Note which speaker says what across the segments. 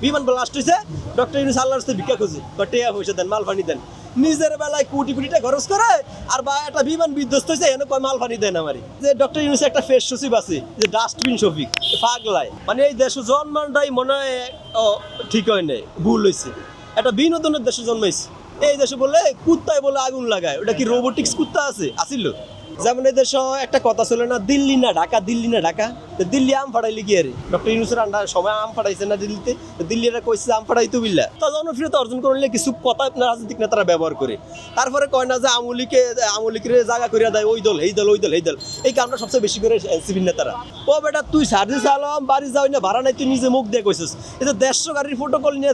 Speaker 1: বিমান ব্লাস্ট হয়েছে, ডক্টর ইউনূস আল্লাহর কাছে ভিক্ষা খুঁজে বা টেয়া পয়সা দেন, মাল পানি দেন। নিজের বেলায় কোটি কোটি টাকা খরচ করে আর বা একটা বিমান বিধ্বস্ত হয়েছে এনে কয় মাল পানি দেন আমারই। যে ডক্টর ইউনূস একটা ফেস সচিব আছে যে ডাস্টবিন শফিক পাগলায়, মানে এই দেশে জন্মানটাই মনে হয় ঠিক হয় নাই, ভুল হয়েছে। একটা বিনোদনের দেশে জন্মাইছে, এই দেশে বলে কুত্তায় বলে আগুন লাগায়, ওটা কি রোবোটিক্স কুত্তা আছে আসিল? যেমন এই দেশে একটা কথা ছিল না, দিল্লি না ঢাকা, দিল্লি না ঢাকা। দিল্লি আম ফাটাইলি কি আরে ডক্টর ইউনূসের আন্ডার সময় আম ফাটাইছে না দিল্লিতে, দিল্লি এরা কইছে আম ফাটাইতো বিল্লা। তা জনপ্রিয়তা অর্জন করলে কিছু কথা রাজনৈতিক নেতারা ব্যবহার করে, তারপরে কয় না যে আমলিকের জায়গা করিয়া দেয় ওই দল এই দল ওই দল এই দল। এই কারণটা সবচেয়ে বেশি করে এনসিপির নেতারা। ও বেটা তুই সার্ভিস আলম বাড়ি যাও না, ভাড়া নাই, তুই নিজে মুখ দিয়ে কইছিস। এই যে 150 গাড়ির প্রোটোকল নিয়ে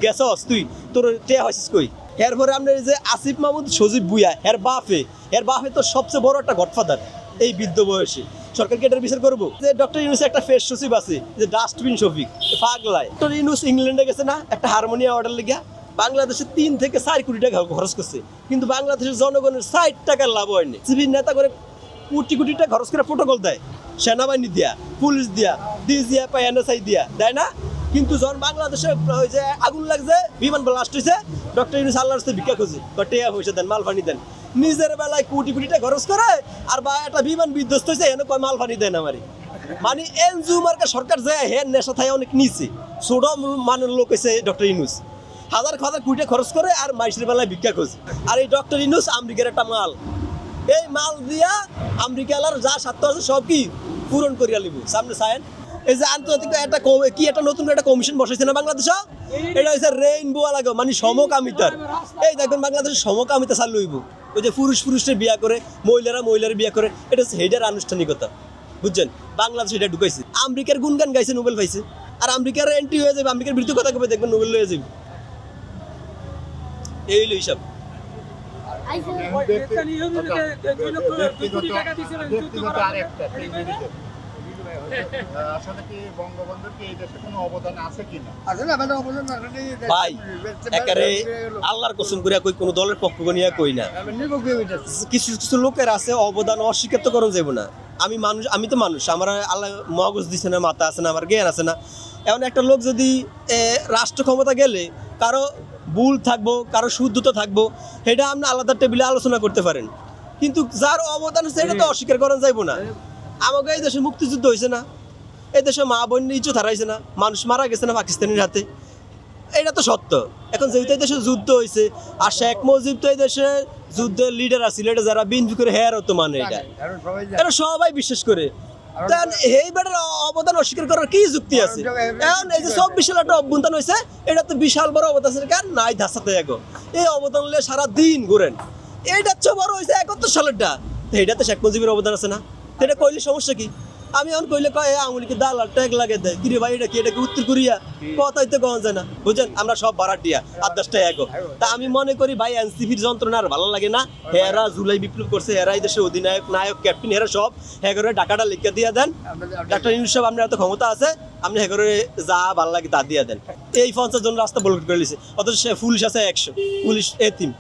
Speaker 1: গেছস তুই, তোর টেয়া হয়েছিস কই? এরপরে আপনার যে আসিফ মাহমুদ সজীব ভুইয়া এর বাপে তো সবচেয়ে বড় একটা গডফাদার এই বৃদ্ধ বয়সে। সরকারকে এটার বিচার করবো যে ডক্টর ইউনূস একটা ফেস সচিব আছে যে ডাস্টবিন শফিক পাগলায়। ডক্টর ইউনূস ইংল্যান্ডে গেছে না একটা হারমোনিয়াম অর্ডার লেগে, বাংলাদেশে 3 থেকে 4 কোটি টাকা খরচ করছে, কিন্তু বাংলাদেশের জনগণের 60 টাকার লাভ হয়নি। সিভিল নেতা করে কোটি কোটি টাকা খরচ করে প্রোটোকল দেয়, সেনাবাহিনী দিয়া, পুলিশ দিয়া, ডিজিএফআই এনএসআই দিয়া দেয় না। কিন্তু যখন বাংলাদেশে ওই যে আগুন লাগছে, বিমান ব্লাস্ট হয়েছে, ডক্টর ইউনূস আল্লাহর কাছে ভিক্ষা খুঁজে বা টেয়া পয়সা দেন, মাল পানি দেন। নিজের বেলায় কোটি কোটি টাকা খরচ করে আর বা একটা বিমান বিধ্বস্ত হয়েছে এনে কয় মাল পানি দেন আমারই। মানে এনজিও মার্কা সরকার যায় হে নেশা থাই অনেক নিচে, ছোট মানের লোক হয়েছে ডক্টর ইউনূস। হাজার কোটি টাকা খরচ করে আর মাইশের বেলায় ভিক্ষা খুঁজে। আর এই ডক্টর ইউনূস আমেরিকার একটা মাল, এই মাল দিয়া আমেরিকার যা স্বার্থ আছে সব কি পূরণ করিয়া লিব। সামনে সায়েন এই যে আন্তর্জাতিক একটা নতুন একটা কমিশন বসাইছে না বাংলাদেশে, এটা হচ্ছে রেইনবো লাগো, মানে সমকামিতার। এই দেখবেন বাংলাদেশের সমকামিতা চালু হইব, ওই যে পুরুষের বিয়া করে, মহিলার বিয়া করে, এটা হচ্ছে হেডের আনুষ্ঠানিকতা, বুঝছেন? বাংলাদেশ এটা ঢুকাইছে। আমেরিকার গুনগান গাইছে, নোবেল পাইছে, আর আমেরিকার এন্ট্রি হয়ে যাবে, আমেরিকার বিরুদ্ধে কথা কবে দেখবেন নোবেল হয়ে যাবে। এই হইল হিসাব। ভাই একারে আল্লাহর কসম করে কই কোন দলের পক্ষ নিয়ে কই না, কিছু কিছু লোকের আছে অবদান অস্বীকার তো করা যাবে না। আমি তো মানুষ, আমার আল্লাহ মগজ দিছে না, মাথা আছে না, আমার জ্ঞান আছে না। এমন একটা লোক যদি রাষ্ট্র ক্ষমতা গেলে কারো ভুল থাকবো, কারো শুদ্ধতা থাকবো, সেটা আপনি আলাদা টেবিলে আলোচনা করতে পারেন, কিন্তু যার অবদান আছে এটা তো অস্বীকার করা যাইব না। আমাকে এই দেশে মুক্তিযুদ্ধ হয়েছে না, এই দেশে মা বোন ইজ্জত হারাইছে না, মানুষ মারা গেছে না পাকিস্তানের হাতে, এটা তো সত্য। এখন যেহেতু এই দেশে যুদ্ধ হয়েছে, আর শেখ মুজিব তো এই দেশে যুদ্ধের লিডার আছিল, এটা যারা বিএনপি করে হেয়ার হতো, মানে এটা সবাই বিশ্বাস করে। এই বেটার অবদান অস্বীকার করার কি যুক্তি আছে? এখন এই যে 24 সালে একটা অভ্যুত্থান হয়েছে, এটা তো বিশাল বড় অবদান আছে, কারণ নাই ধাসাতে এগো এই অবদান নিয়ে সারা দিন ঘুরেন। এইটা চেয়ে বড় হয়েছে 71 সালেরটা, এইটাতে শেখ মুজিবের অবদান আছে না, এটা কইলে সমস্যা কি? আমি এখন কইলে কয় আমলিকে দালাল ট্যাগ লাগে দেয়, কিরে ভাই এটা কি, এটা কি উত্তর কোরিয়া? কথাই তো কওয়া যায় না, বুঝছেন? আমরা সব ভাড়াটিয়া, 8-10টা এগো। তা আমি মনে করি ভাই এনসিপির যন্ত্রণা আর ভালো লাগে না। হেরা জুলাই বিপ্লব করছে, হেরা এই দেশের অধিনায়ক, নায়ক, ক্যাপ্টেন, হেরা সব হেগরে টাকাটা লিখে দিয়ে দেন। ডাক্তার ইউনূস সাহেব আপনার এত ক্ষমতা আছে, আপনি হেগরে যা ভালো লাগে তা দিয়ে দেন। এই 50 জন রাস্তা ব্লক করে লিছে, অথচ পুলিশ আছে 100, পুলিশ এতিম।